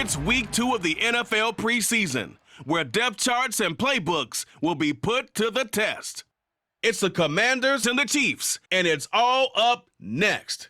It's week 2 of the NFL preseason, where depth charts and playbooks will be put to the test. It's the Commanders and the Chiefs, and it's all up next.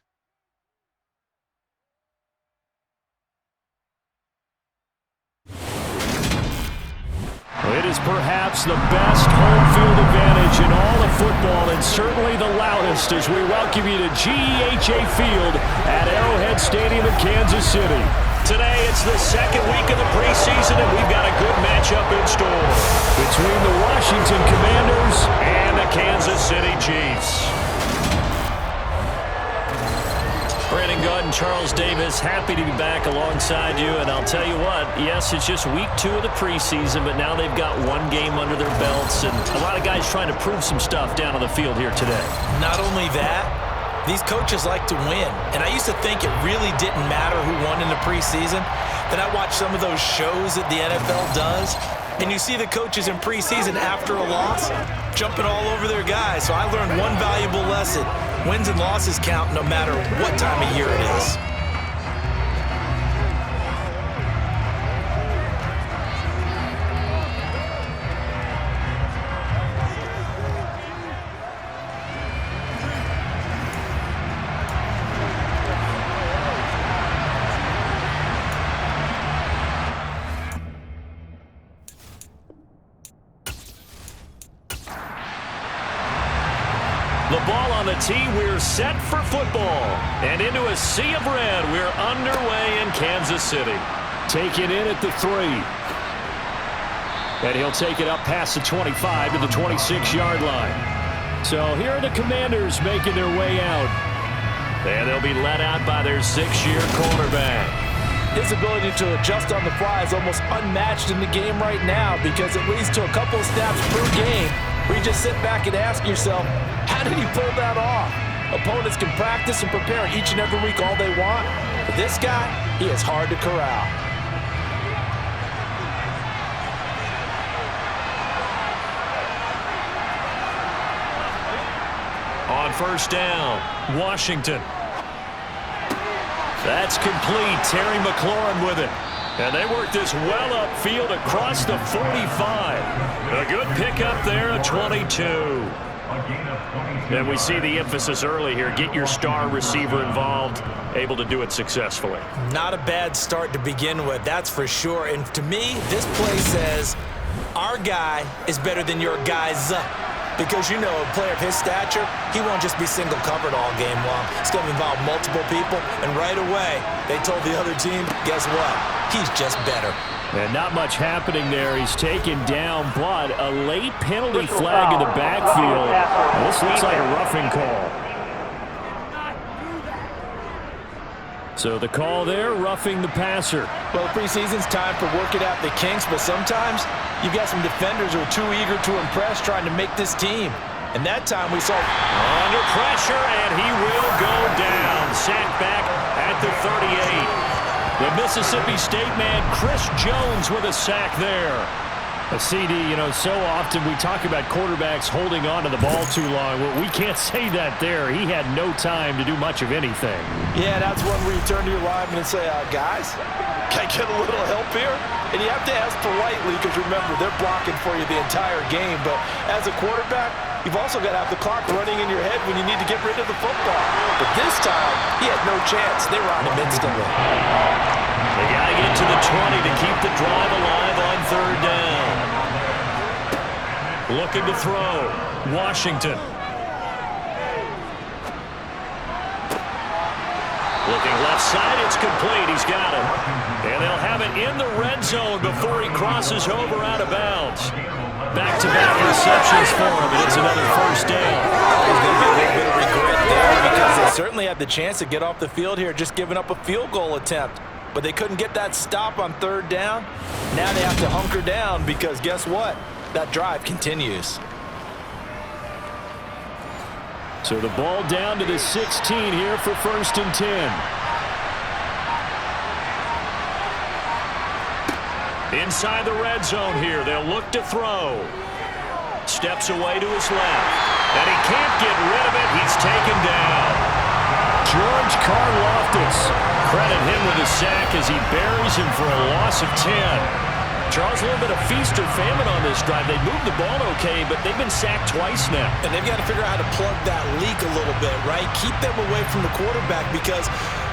It is perhaps the best home field advantage in all of football, and certainly the loudest, as we welcome you to GEHA Field at Arrowhead Stadium in Kansas City. Today, it's the second week of the preseason, and we've got a good matchup in store between the Washington Commanders and the Kansas City Chiefs. Brandon Godd and Charles Davis, happy to be back alongside you. And I'll tell you what, yes, it's just week 2 of the preseason, but now they've got one game under their belts, and a lot of guys trying to prove some stuff down on the field here today. Not only that, these coaches like to win. And I used to think it really didn't matter who won in the preseason. Then I watched some of those shows that the NFL does, and you see the coaches in preseason after a loss jumping all over their guys. So I learned one valuable lesson. Wins and losses count no matter what time of year it is. The ball on the tee, we're set for football. And into a sea of red, we're underway in Kansas City. Taken in at the 3. And he'll take it up past the 25 to the 26-yard line. So here are the Commanders making their way out. And they'll be led out by their 6-year quarterback. His ability to adjust on the fly is almost unmatched in the game right now, because it leads to a couple of snaps per game where you just sit back and ask yourself, how did he pull that off? Opponents can practice and prepare each and every week all they want, but this guy, he is hard to corral. On first down, Washington. That's complete. Terry McLaurin with it. And they work this well upfield across the 45. A good pickup there at 22. And we see the emphasis early here. Get your star receiver involved, able to do it successfully. Not a bad start to begin with, that's for sure. And to me, this play says, our guy is better than your guy's. Because, you know, a player of his stature, he won't just be single covered all game long. It's going to involve multiple people, and right away, they told the other team, guess what? He's just better. And not much happening there. He's taken down, but a late penalty flag in the backfield. This looks like a roughing call. So the call there, roughing the passer. Well, preseason's time for working out the kinks, but sometimes you've got some defenders who are too eager to impress, trying to make this team. And that time we saw under pressure, and he will go down. Sacked back at the 38. The Mississippi State man, Chris Jones, with a sack there. A CD, you know, so often we talk about quarterbacks holding on to the ball too long. Well, we can't say that there. He had no time to do much of anything. Yeah, that's one where you turn to your lineman and say, guys, can I get a little help here? And you have to ask politely, because remember, they're blocking for you the entire game. But as a quarterback, you've also got to have the clock running in your head when you need to get rid of the football. But this time, he had no chance. They were on him instantly. They got to get to the 20 to keep the drive alive on third down. Looking to throw. Washington. Looking left side, it's complete. He's got it. And they'll have it in the red zone before he crosses over out of bounds. Back-to-back receptions for him, and it's another first down. There's going to be a little bit of regret there, because they certainly had the chance to get off the field here, just giving up a field goal attempt. But they couldn't get that stop on third down. Now they have to hunker down, because guess what? That drive continues. So the ball down to the 16 here for 1st and 10. Inside the red zone here, they'll look to throw. Steps away to his left. And he can't get rid of it. He's taken down. George George Karlaftis. Credit him with a sack as he buries him for a loss of 10. Charles, a little bit of feast or famine on this drive. They moved the ball okay, but they've been sacked twice now. And they've got to figure out how to plug that leak a little bit, right? Keep them away from the quarterback because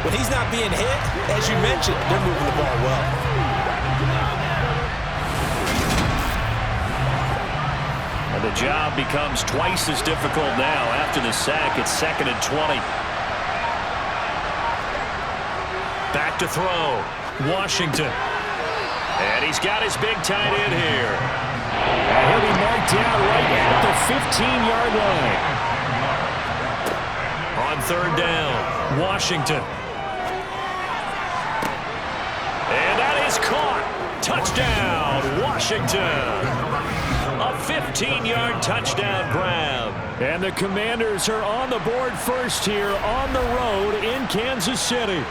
when he's not being hit, as you mentioned, they're moving the ball well. And the job becomes twice as difficult now. After the sack, it's 2nd and 20. Back to throw. Washington. And he's got his big tight end here. And he'll be marked down right at the 15-yard line. On 3rd down, Washington. And that is caught. Touchdown, Washington. A 15-yard touchdown grab. And the Commanders are on the board first here on the road in Kansas City.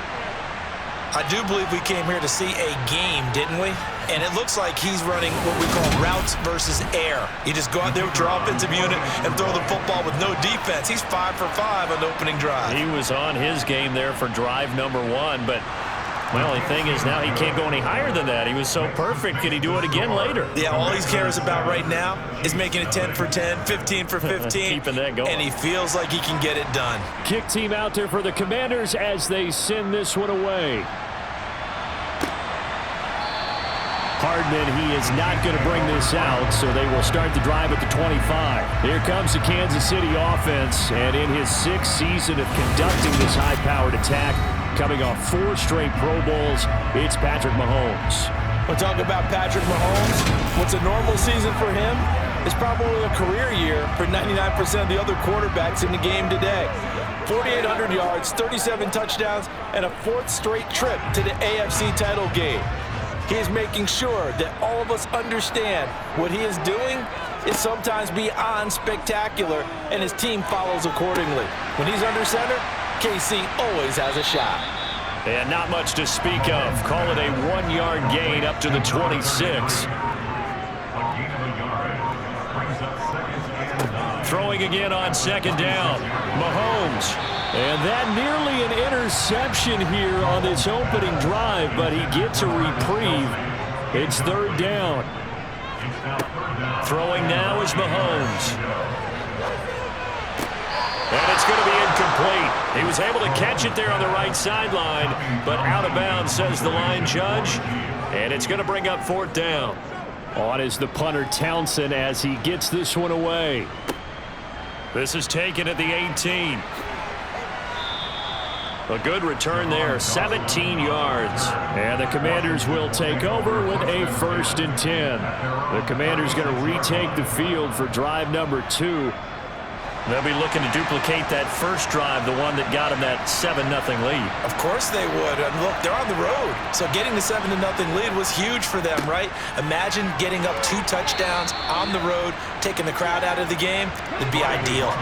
I do believe we came here to see a game, didn't we? And it looks like he's running what we call routes versus air. You just go out there with your offensive unit and throw the football with no defense. He's 5 for 5 on the opening drive. He was on his game there for drive number 1, but my only thing is now he can't go any higher than that. He was so perfect. Can he do it again later? Yeah, all he cares about right now is making it 10 for 10, 15 for 15. Keeping that going. And he feels like he can get it done. Kick team out there for the Commanders as they send this one away. Hardman, he is not going to bring this out, so they will start the drive at the 25. Here comes the Kansas City offense, and in his 6th season of conducting this high-powered attack, coming off 4 straight Pro Bowls, it's Patrick Mahomes. We'll talk about Patrick Mahomes. What's a normal season for him is probably a career year for 99% of the other quarterbacks in the game today. 4,800 yards, 37 touchdowns, and a 4th straight trip to the AFC title game. He is making sure that all of us understand what he is doing is sometimes beyond spectacular, and his team follows accordingly. When he's under center, KC always has a shot. And not much to speak of. Call it a 1-yard gain up to the 26. Throwing again on 2nd down. Mahomes. And that nearly an interception here on this opening drive, but he gets a reprieve. It's 3rd down. Throwing now is Mahomes. And it's going to be incomplete. He was able to catch it there on the right sideline, but out of bounds, says the line judge. And it's going to bring up 4th down. On is the punter Townsend as he gets this one away. This is taken at the 18. A good return there, 17 yards. And the Commanders will take over with a 1st and 10. The Commanders going to retake the field for drive number 2. They'll be looking to duplicate that first drive, the one that got them that 7-0 lead. Of course they would. And look, they're on the road. So getting the 7-0 lead was huge for them, right? Imagine getting up 2 touchdowns on the road, taking the crowd out of the game. It'd be ideal.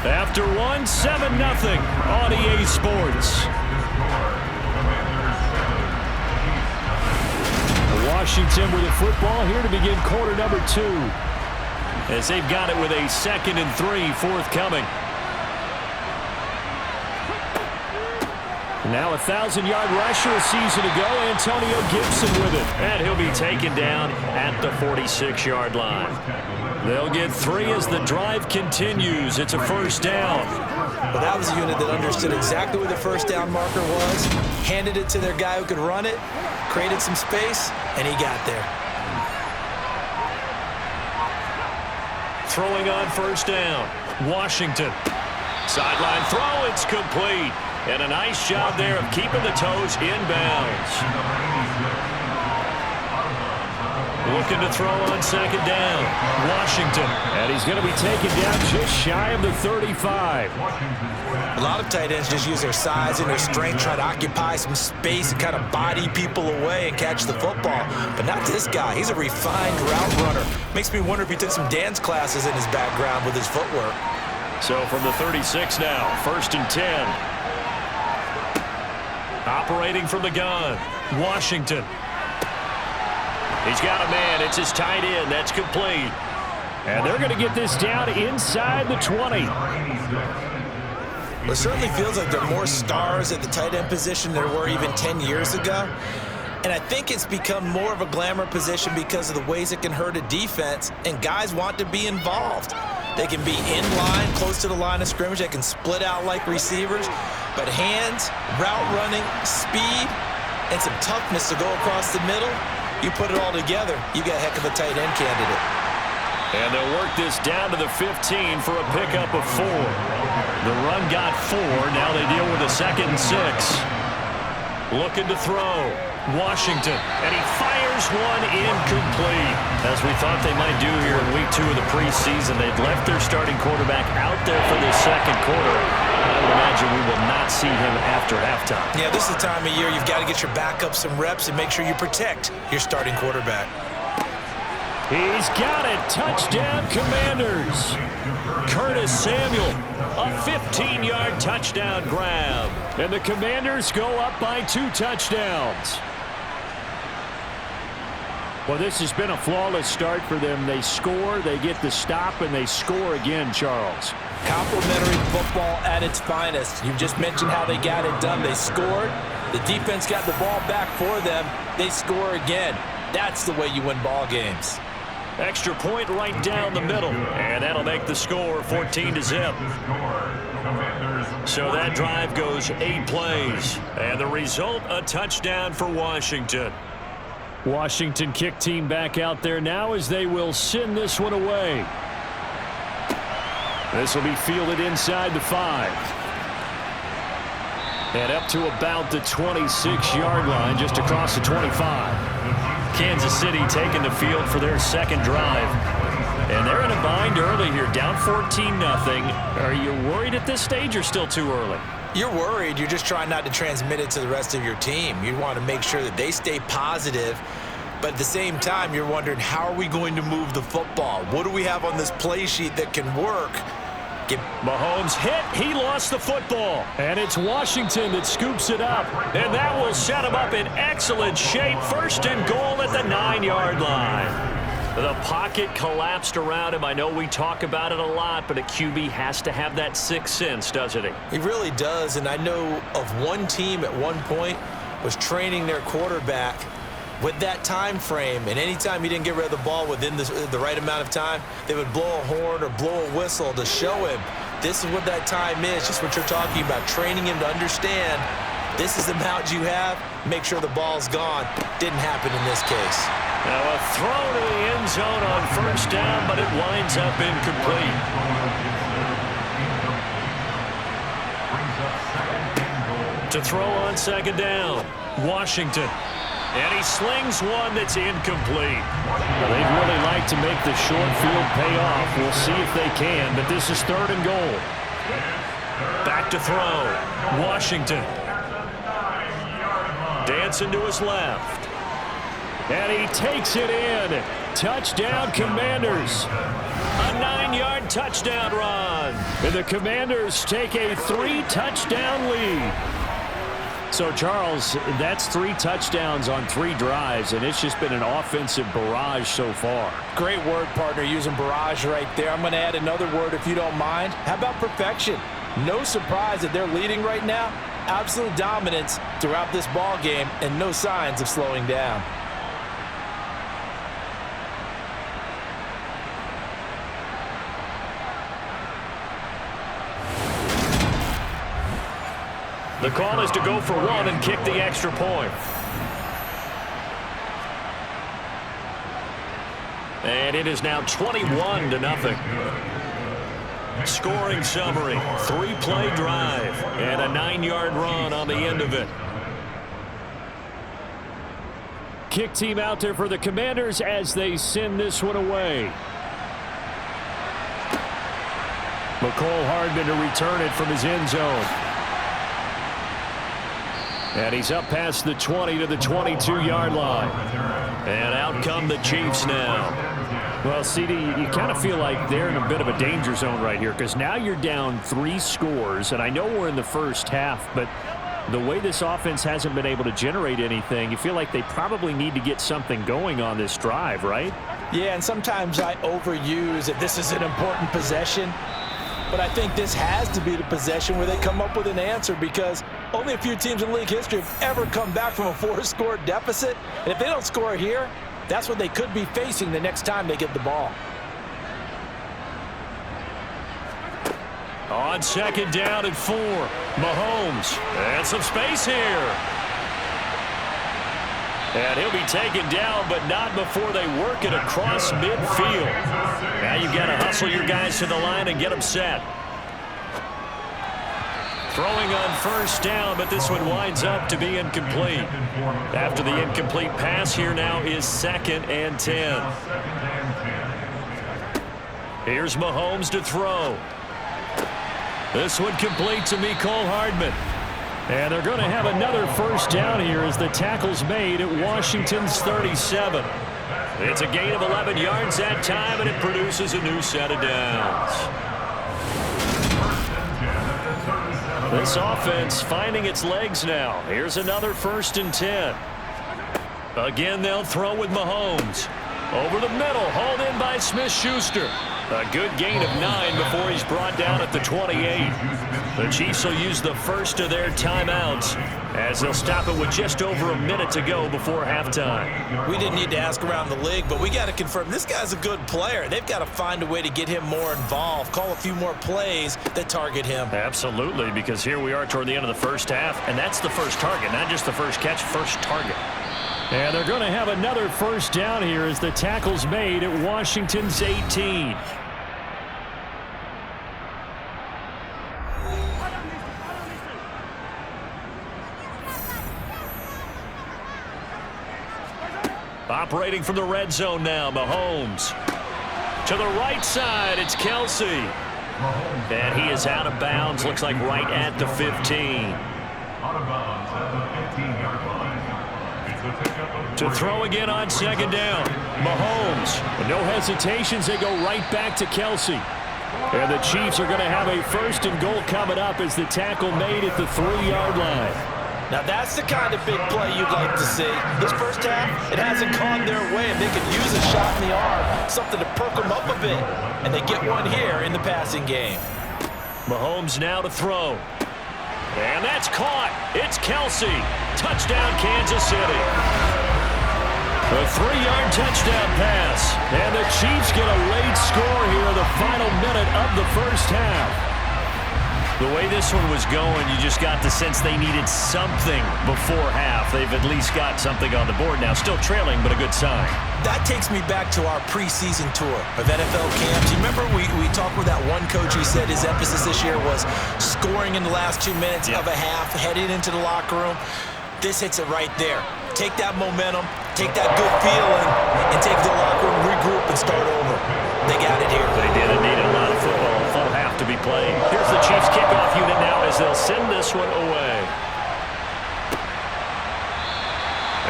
After 1, 7-0 on EA Sports. Washington with the football here to begin quarter number 2. As they've got it with a 2nd and 3 forthcoming. Now a 1,000-yard rusher a season ago, Antonio Gibson with it. And he'll be taken down at the 46-yard line. They'll get 3 as the drive continues. It's a 1st down. Well, that was a unit that understood exactly where the 1st down marker was, handed it to their guy who could run it, created some space, and he got there. Throwing on 1st down. Washington. Sideline throw, it's complete. And a nice job there of keeping the toes inbounds. Looking to throw on 2nd down. Washington. And he's going to be taken down just shy of the 35. A lot of tight ends just use their size and their strength, try to occupy some space and kind of body people away and catch the football. But not this guy. He's a refined route runner. Makes me wonder if he took some dance classes in his background with his footwork. So from the 36 now, 1st and 10. Operating from the gun, Washington. He's got a man. It's his tight end. That's complete. And they're going to get this down inside the 20. Well, it certainly feels like there are more stars at the tight end position than there were even 10 years ago. And I think it's become more of a glamour position because of the ways it can hurt a defense, and guys want to be involved. They can be in line, close to the line of scrimmage. They can split out like receivers. But hands, route running, speed, and some toughness to go across the middle, you put it all together, you got a heck of a tight end candidate. And they'll work this down to the 15 for a pickup of 4. The run got 4. Now they deal with a 2nd and 6. Looking to throw. Washington. And he fires one incomplete. As we thought they might do here in week 2 of the preseason, they'd left their starting quarterback out there for the second quarter. I would imagine we will not see him after halftime. Yeah, this is the time of year you've got to get your backup some reps and make sure you protect your starting quarterback. He's got it. Touchdown, Commanders. Curtis Samuel, a 15-yard touchdown grab. And the Commanders go up by 2 touchdowns. Well, this has been a flawless start for them. They score, they get the stop, and they score again, Charles. Complimentary football at its finest. You just mentioned how they got it done. They scored. The defense got the ball back for them. They score again. That's the way you win ball games. Extra point right down the middle. And that'll make the score 14-0. So that drive goes 8 plays. And the result, a touchdown for Washington. Washington kick team back out there now as they will send this one away. This will be fielded inside the 5. And up to about the 26-yard line, just across the 25. Kansas City taking the field for their second drive. And they're in a bind early here, down 14-0. Are you worried at this stage or still too early? You're worried. You're just trying not to transmit it to the rest of your team. You want to make sure that they stay positive. But at the same time, you're wondering, how are we going to move the football? What do we have on this play sheet that can work? Mahomes hit. He lost the football. And it's Washington that scoops it up. And that will set him up in excellent shape. 1st and goal at the 9-yard line. The pocket collapsed around him. I know we talk about it a lot, but a QB has to have that sixth sense, doesn't he? He really does. And I know of one team at one point was training their quarterback with that time frame, and anytime he didn't get rid of the ball within the right amount of time, they would blow a horn or blow a whistle to show him this is what that time is, just what you're talking about, training him to understand this is the amount you have, make sure the ball's gone. Didn't happen in this case. Now a throw to the end zone on 1st down, but it winds up incomplete. To throw on 2nd down, Washington. And he slings one that's incomplete. Well, they'd really like to make the short field pay off. We'll see if they can, but this is 3rd and goal. Back to throw. Washington. Dancing to his left. And he takes it in. Touchdown, Commanders. A 9-yard touchdown run. And the Commanders take a 3-touchdown lead. So, Charles, that's 3 touchdowns on 3 drives, and it's just been an offensive barrage so far. Great word, partner, using barrage right there. I'm going to add another word if you don't mind. How about perfection? No surprise that they're leading right now. Absolute dominance throughout this ball game and no signs of slowing down. The call is to go for 1 and kick the extra point. And it is now 21-0. Scoring summary, 3-play drive, and a 9-yard run on the end of it. Kick team out there for the Commanders as they send this one away. McCole Hardman to return it from his end zone. And he's up past the 20 to the 22-yard line. And out come the Chiefs now. Well, CD, you kind of feel like they're in a bit of a danger zone right here because now you're down 3 scores. And I know we're in the first half, but The way this offense hasn't been able to generate anything, you feel like they probably need to get something going on this drive, right? Yeah, and sometimes I overuse that this is an important possession. But I think this has to be the possession where they come up with an answer, because only a few teams in league history have ever come back from a 4-score deficit. And if they don't score here, that's what they could be facing the next time they get the ball. On second down and 4, Mahomes. And some space here. And he'll be taken down, but not before they work it across midfield. Now you've got to hustle your guys to the line and get them set. Throwing on first down, but this one winds up to be incomplete. After the incomplete pass, here now is 2nd and 10. Here's Mahomes to throw. This one complete to Mecole Hardman. And they're going to have another first down here as the tackle's made at Washington's 37. It's a gain of 11 yards that time, and it produces a new set of downs. This offense finding its legs now. Here's another 1st and 10. Again, they'll throw with Mahomes. Over the middle, hauled in by Smith-Schuster. A good gain of 9 before he's brought down at the 28. The Chiefs will use the first of their timeouts as they'll stop it with just over a minute to go before halftime. We didn't need to ask around the league, but we got to confirm this guy's a good player. They've got to find a way to get him more involved, call a few more plays that target him. Absolutely, because here we are toward the end of the first half, and that's the first target, not just the first catch, first target. And they're going to have another first down here as the tackle's made at Washington's 18. Operating from the red zone now, Mahomes. To the right side, it's Kelsey. And he is out of bounds, looks like right at the 15. Out of bounds at the 15-yard line. To throw again on second down. Mahomes. With no hesitations, they go right back to Kelsey. And the Chiefs are going to have a 1st and goal coming up as the tackle made at the 3-yard line. Now that's the kind of big play you'd like to see. This first half, it hasn't gone their way, and they could use a shot in the arm, something to perk them up a bit. And they get one here in the passing game. Mahomes now to throw. And that's caught. It's Kelsey. Touchdown, Kansas City. A 3-yard touchdown pass. And the Chiefs get a late score here in the final minute of the first half. The way this one was going, you just got the sense they needed something before half. They've at least got something on the board now. Still trailing, but a good sign. That takes me back to our preseason tour of NFL camps. You remember we talked with that one coach who said his emphasis this year was scoring in the last 2 minutes of a half, heading into the locker room. This hits it right there. Take that momentum, take that good feeling, and take the locker room, regroup, and start over. They got it here. They did. It needed a lot of football, a full half to be played. Here's the Chiefs kickoff unit now as they'll send this one away.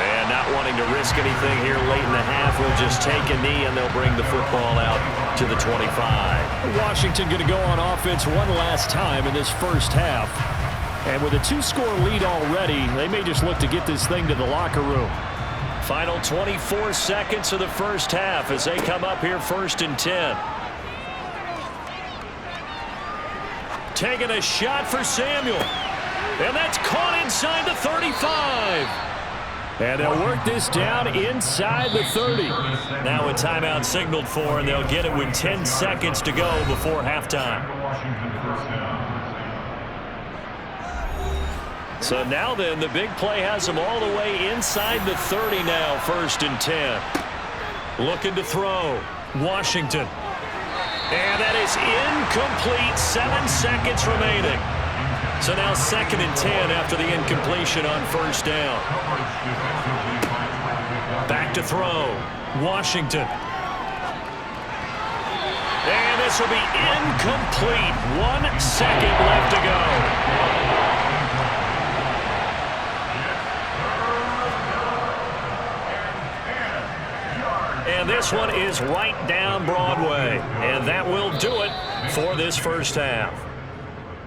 And not wanting to risk anything here late in the half, we'll just take a knee and they'll bring the football out to the 25. Washington going to go on offense one last time in this first half. And with a 2-score lead already, they may just look to get this thing to the locker room. Final 24 seconds of the first half as they come up here 1st and 10. Taking a shot for Samuel. And that's caught inside the 35. And they'll work this down inside the 30. Now a timeout signaled for, and they'll get it with 10 seconds to go before halftime. So now then, the big play has them all the way inside the 30 now, 1st and 10. Looking to throw. Washington. And that is incomplete. 7 seconds remaining. So now 2nd and 10 after the incompletion on first down. Back to throw. Washington. And this will be incomplete. 1 second left to go. And this one is right down Broadway. And that will do it for this first half.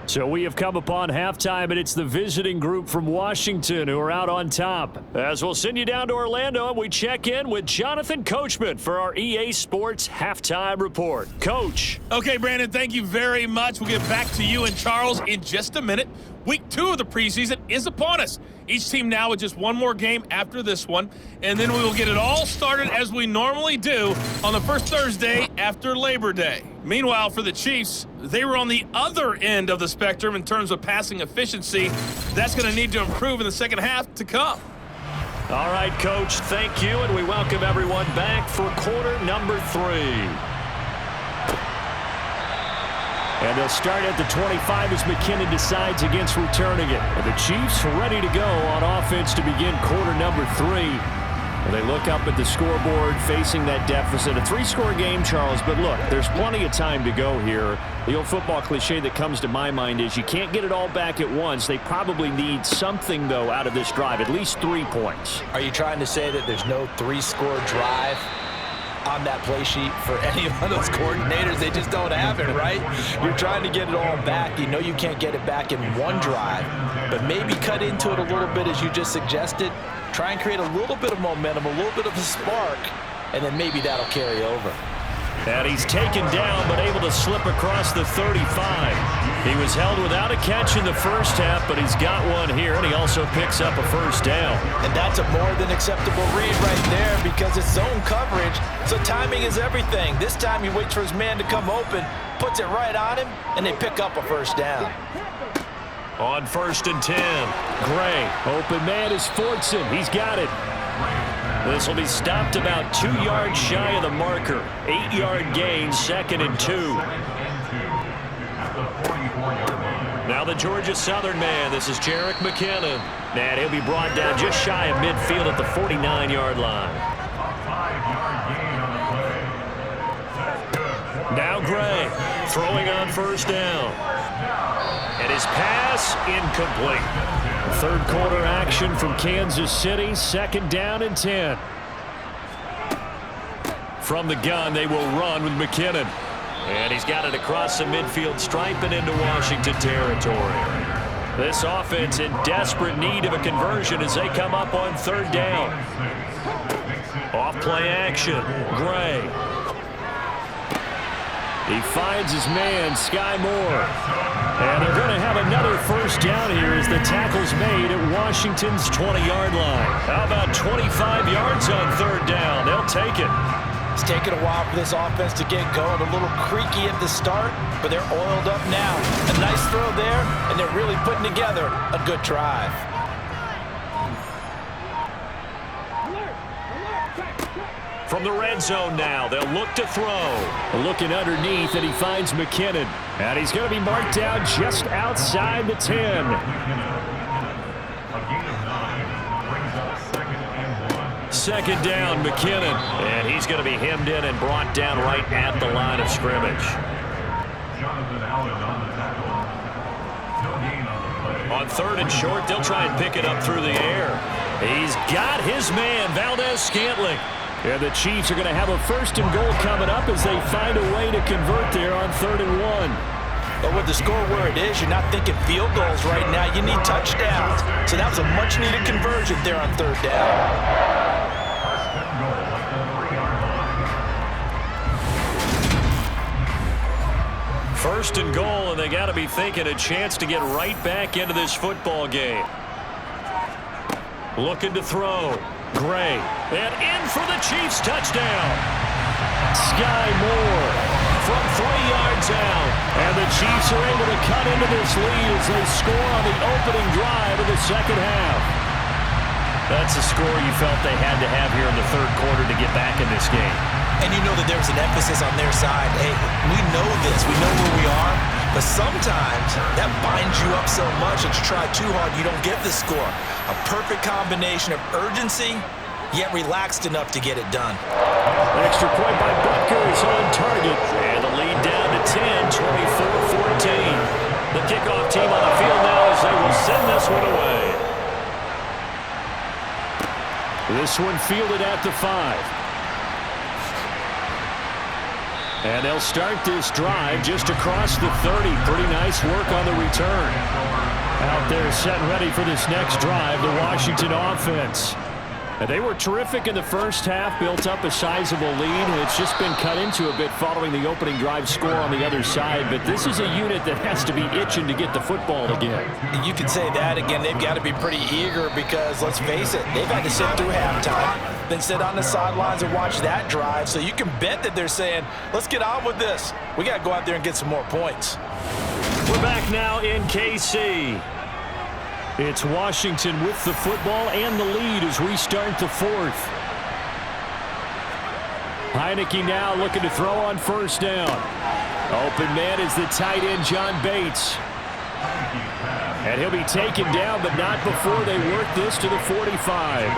So we have come upon halftime, and it's the visiting group from Washington who are out on top. As we'll send you down to Orlando, and we check in with Jonathan Coachman for our EA Sports Halftime Report. Coach. Okay, Brandon, thank you very much. We'll get back to you and Charles in just a minute. Week 2 of the preseason is upon us. Each team now with just one more game after this one, and then we will get it all started as we normally do on the first Thursday after Labor Day. Meanwhile, for the Chiefs, they were on the other end of the spectrum in terms of passing efficiency. That's going to need to improve in the second half to come. All right, Coach, thank you, and we welcome everyone back for quarter number 3. And they'll start at the 25 as McKinnon decides against returning it. And the Chiefs ready to go on offense to begin quarter number 3. And they look up at the scoreboard facing that deficit. A 3-score game, Charles, but look, there's plenty of time to go here. The old football cliche that comes to my mind is you can't get it all back at once. They probably need something, though, out of this drive, at least 3 points. Are you trying to say that there's no 3-score drive on that play sheet for any of those coordinators? They just don't have it, right? You're trying to get it all back. You know you can't get it back in one drive, but maybe cut into it a little bit as you just suggested. Try and create a little bit of momentum, a little bit of a spark, and then maybe that'll carry over. And he's taken down, but able to slip across the 35. He was held without a catch in the first half, but he's got one here, and he also picks up a first down. And that's a more than acceptable read right there because it's zone coverage, so timing is everything. This time he waits for his man to come open, puts it right on him, and they pick up a first down. On 1st and 10, Gray. Open man is Fortson. He's got it. This will be stopped about 2 yards shy of the marker. 8-yard gain, 2nd and 2. Now the Georgia Southern man. This is Jerick McKinnon. And he'll be brought down just shy of midfield at the 49-yard line. Now Gray throwing on 1st down. And his pass incomplete. 3rd quarter action from Kansas City. 2nd down and 10. From the gun, they will run with McKinnon. And he's got it across the midfield stripe and into Washington territory. This offense in desperate need of a conversion as they come up on 3rd down. Off play action. Gray. He finds his man, Sky Moore. And they're going to have another first down here as the tackle's made at Washington's 20-yard line. How about 25 yards on 3rd down? They'll take it. It's taken a while for this offense to get going. A little creaky at the start, but they're oiled up now. A nice throw there, and they're really putting together a good drive. From the red zone now, they'll look to throw. Looking underneath, and he finds McKinnon. And he's going to be marked down just outside the 10. Second down, McKinnon. And he's going to be hemmed in and brought down right at the line of scrimmage. On 3rd and short, they'll try and pick it up through the air. He's got his man, Valdez-Scantling. And the Chiefs are going to have a 1st and goal coming up as they find a way to convert there on 3rd and 1. But with the score where it is, you're not thinking field goals right now. You need touchdowns. So that was a much-needed conversion there on 3rd down. First and goal, and they got to be thinking a chance to get right back into this football game. Looking to throw. Gray. And in for the Chiefs touchdown. Sky Moore from 3 yards out. And the Chiefs are able to cut into this lead as they score on the opening drive of the second half. That's a score you felt they had to have here in the 3rd quarter to get back in this game. And you know that there's an emphasis on their side. Hey, we know this. We know where we are. But sometimes that binds you up so much that you try too hard, you don't get the score. A perfect combination of urgency, yet relaxed enough to get it done. An extra point by Butker is on target. And the lead down to 10, 24-14. The kickoff team on the field now as they will send this one away. This one fielded at the 5. And they'll start this drive just across the 30. Pretty nice work on the return. Out there set and ready for this next drive, the Washington offense. And they were terrific in the first half, built up a sizable lead. It's just been cut into a bit following the opening drive score on the other side. But this is a unit that has to be itching to get the football again. You can say that again. They've got to be pretty eager because, let's face it, they've had to sit through halftime, then sit on the sidelines and watch that drive. So you can bet that they're saying, let's get on with this. We got to go out there and get some more points. We're back now in KC. It's Washington with the football and the lead as we start the fourth. Heineke now looking to throw on first down. Open man is the tight end, John Bates. And he'll be taken down, but not before they work this to the 45.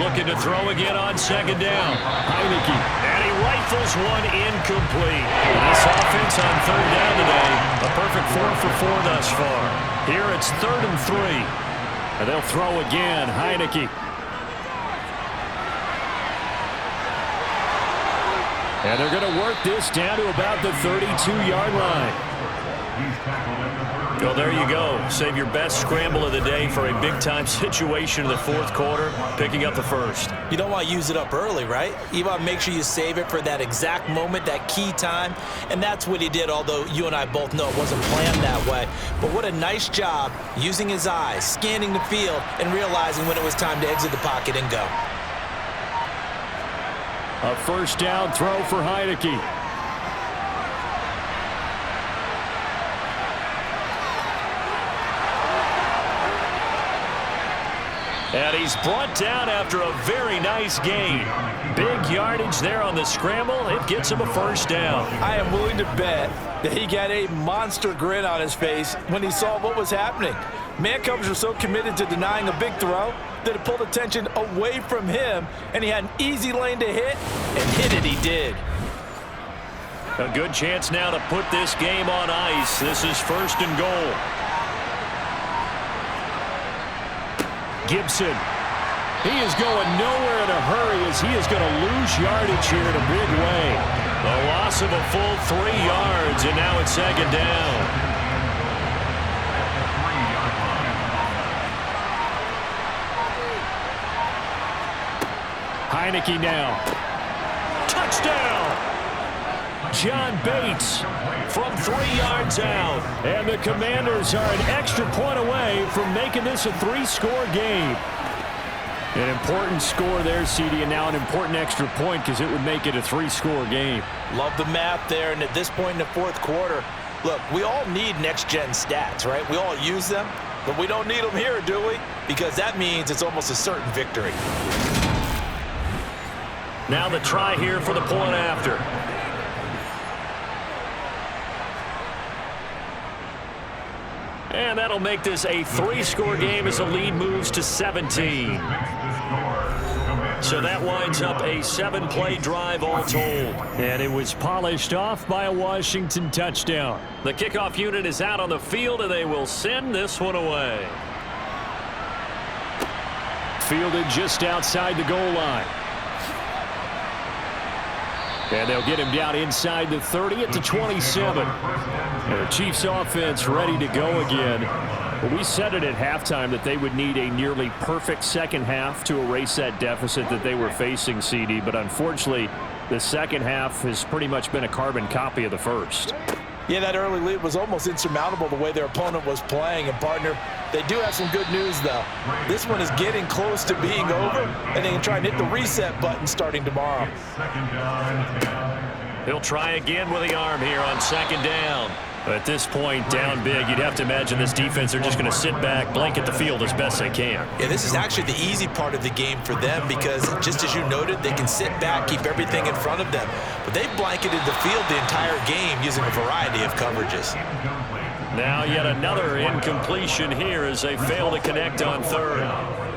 Looking to throw again on second down. Heineke. And he rifles one incomplete. This offense on third down today, a perfect 4 for 4 thus far. Here it's 3rd and 3. And they'll throw again. Heineke. And they're going to work this down to about the 32-yard line. Well, there you go. Save your best scramble of the day for a big-time situation in the fourth quarter, picking up the first. You don't want to use it up early, right? You want to make sure you save it for that exact moment, that key time, and that's what he did, although you and I both know it wasn't planned that way. But what a nice job using his eyes, scanning the field, and realizing when it was time to exit the pocket and go. A first down throw for Heineke. And he's brought down after a very nice gain. Big yardage there on the scramble. It gets him a first down. I am willing to bet that he got a monster grin on his face when he saw what was happening. Man-coverage were so committed to denying a big throw that it pulled attention away from him, and he had an easy lane to hit, and hit it he did. A good chance now to put this game on ice. This is 1st and goal. Gibson. He is going nowhere in a hurry as he is going to lose yardage here in a big way. The loss of a full 3 yards, and now it's 2nd down. Heineke now. Touchdown! John Bates from 3 yards out. And the Commanders are an extra point away from making this a 3-score game. An important score there, CD, and now an important extra point because it would make it a 3-score game. Love the math there, and at this point in the fourth quarter, look, we all need next-gen stats, right? We all use them, but we don't need them here, do we? Because that means it's almost a certain victory. Now the try here for the point after. And that'll make this a 3-score game as the lead moves to 17. So that winds up a 7-play drive all told. And it was polished off by a Washington touchdown. The kickoff unit is out on the field, and they will send this one away. Fielded just outside the goal line. And they'll get him down inside the 30 at the 27. And the Chiefs offense ready to go again. Well, we said it at halftime that they would need a nearly perfect second half to erase that deficit that they were facing, CD. But unfortunately, the second half has pretty much been a carbon copy of the first. Yeah, that early lead was almost insurmountable the way their opponent was playing. And, partner, they do have some good news, though. This one is getting close to being over, and they can try and hit the reset button starting tomorrow. He'll try again with the arm here on 2nd down. At this point, down big, you'd have to imagine this defense, they're just going to sit back, blanket the field as best they can. Yeah, this is actually the easy part of the game for them because, just as you noted, they can sit back, keep everything in front of them. But they've blanketed the field the entire game using a variety of coverages. Now yet another incompletion here as they fail to connect on 3rd.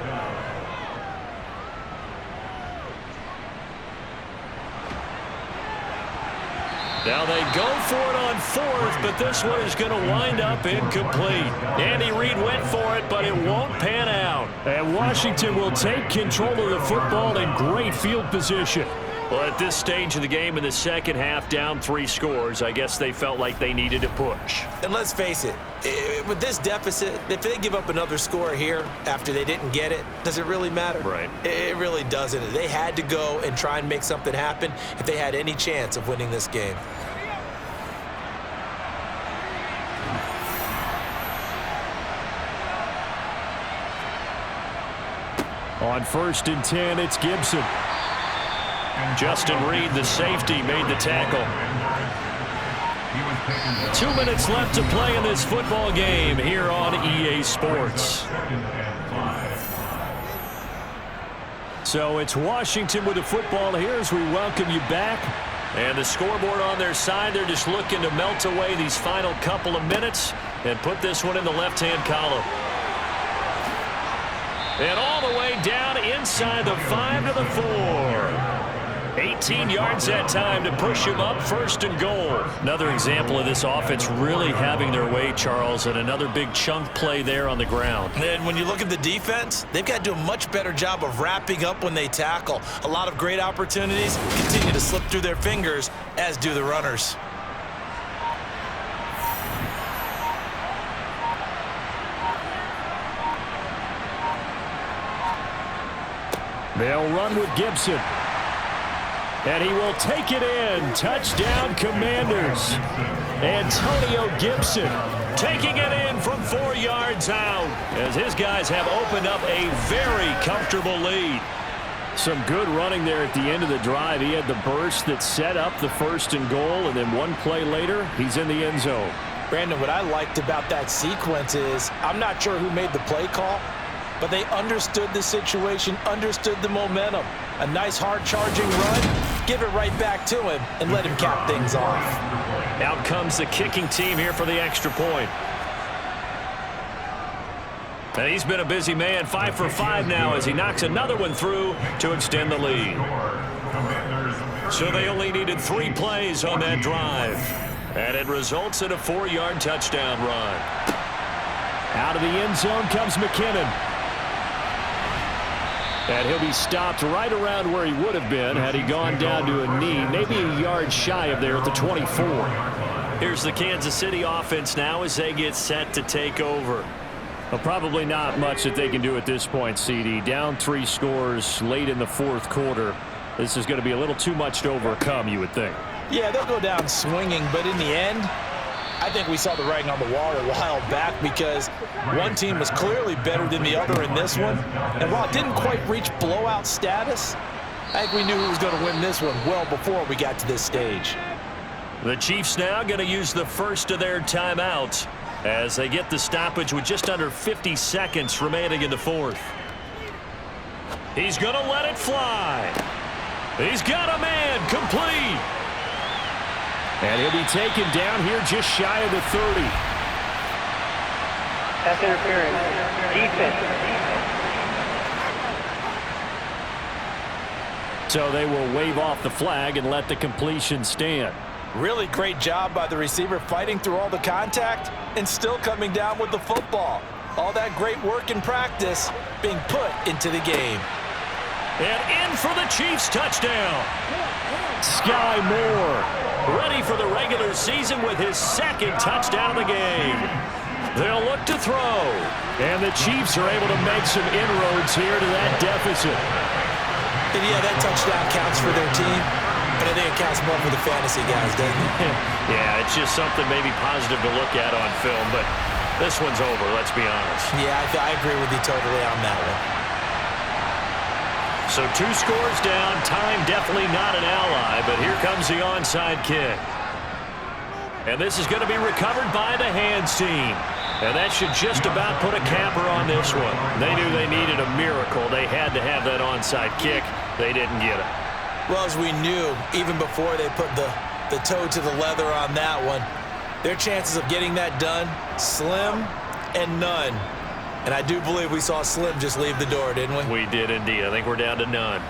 Now they go for it on 4th, but this one is going to wind up incomplete. Andy Reid went for it, but it won't pan out. And Washington will take control of the football in great field position. Well, at this stage of the game in the second half, down 3 scores, I guess they felt like they needed to push. And let's face it, with this deficit, if they give up another score here after they didn't get it, does it really matter? Right. It really doesn't. They had to go and try and make something happen if they had any chance of winning this game. On 1st and 10, it's Gibson. Justin Reed, the safety, made the tackle. 2 minutes left to play in this football game here on EA Sports. So it's Washington with the football here as we welcome you back. And the scoreboard on their side, they're just looking to melt away these final couple of minutes and put this one in the left-hand column. And all the way down inside the 5 to the 4. 18 yards that time to push him up, 1st and goal. Another example of this offense really having their way, Charles, and another big chunk play there on the ground. And when you look at the defense, they've got to do a much better job of wrapping up when they tackle. A lot of great opportunities continue to slip through their fingers, as do the runners. They'll run with Gibson. And he will take it in. Touchdown, Commanders. Antonio Gibson taking it in from 4 yards out as his guys have opened up a very comfortable lead. Some good running there at the end of the drive. He had the burst that set up the 1st and goal, and then one play later, he's in the end zone. Brandon, what I liked about that sequence is I'm not sure who made the play call, but they understood the situation, understood the momentum. A nice hard-charging run, give it right back to him, and let him cap things off. Out comes the kicking team here for the extra point. And he's been a busy man, 5 for 5 now as he knocks another one through to extend the lead. So they only needed 3 plays on that drive. And it results in a 4-yard touchdown run. Out of the end zone comes McKinnon. And he'll be stopped right around where he would have been had he gone down to a knee, maybe a yard shy of there at the 24. Here's the Kansas City offense now as they get set to take over. Well, probably not much that they can do at this point, CD. Down 3 scores late in the 4th quarter. This is going to be a little too much to overcome, you would think. Yeah, they'll go down swinging, but in the end, I think we saw the writing on the wall a while back because one team was clearly better than the other in this one. And while it didn't quite reach blowout status, I think we knew who was going to win this one well before we got to this stage. The Chiefs now going to use the first of their timeouts as they get the stoppage with just under 50 seconds remaining in the 4th. He's going to let it fly. He's got a man complete. And he'll be taken down here just shy of the 30. Pass interference. Defense. So they will wave off the flag and let the completion stand. Really great job by the receiver fighting through all the contact and still coming down with the football. All that great work in practice being put into the game. And in for the Chiefs touchdown. Sky Moore ready for the regular season with his 2nd touchdown of the game. They'll look to throw. And the Chiefs are able to make some inroads here to that deficit. And yeah, that touchdown counts for their team, but I think it counts more for the fantasy guys, doesn't it? Yeah, it's just something maybe positive to look at on film, but this one's over, let's be honest. Yeah, I agree with you totally on that one. So 2 scores down, time definitely not an ally, but here comes the onside kick. And this is going to be recovered by the hands team. And that should just about put a capper on this one. They knew they needed a miracle. They had to have that onside kick. They didn't get it. Well, as we knew, even before they put the toe to the leather on that one, their chances of getting that done, slim and none. And I do believe we saw Slim just leave the door, didn't we? We did indeed. I think we're down to none.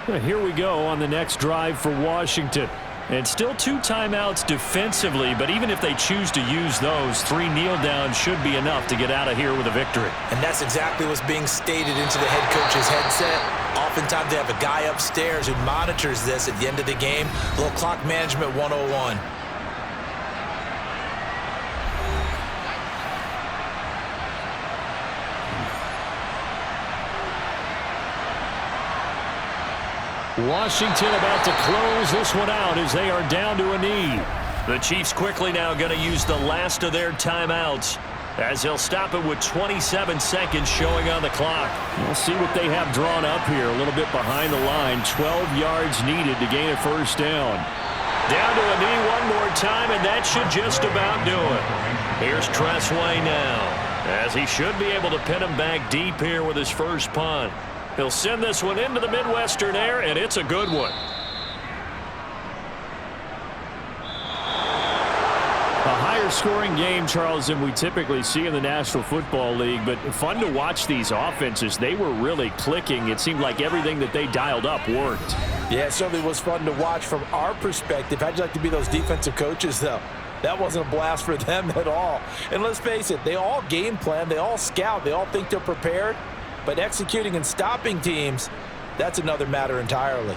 Well, here we go on the next drive for Washington. And still 2 timeouts defensively, but even if they choose to use those, 3 kneel downs should be enough to get out of here with a victory. And that's exactly what's being stated into the head coach's headset. Oftentimes they have a guy upstairs who monitors this at the end of the game. A little clock management 101. Washington about to close this one out as they are down to a knee. The Chiefs quickly now going to use the last of their timeouts as they'll stop it with 27 seconds showing on the clock. We'll see what they have drawn up here. A little bit behind the line. 12 yards needed to gain a first down. Down to a knee one more time, and that should just about do it. Here's Tressway now, as he should be able to pin him back deep here with his first punt. He'll send this one into the Midwestern air, and it's a good one. A higher scoring game, Charles, than we typically see in the National Football League, but fun to watch these offenses. They were really clicking. It seemed like everything that they dialed up worked. Yeah, it certainly was fun to watch from our perspective. How'd you like to be those defensive coaches, though? That wasn't a blast for them at all. And let's face it, they all game plan, they all scout, they all think they're prepared. But executing and stopping teams, that's another matter entirely.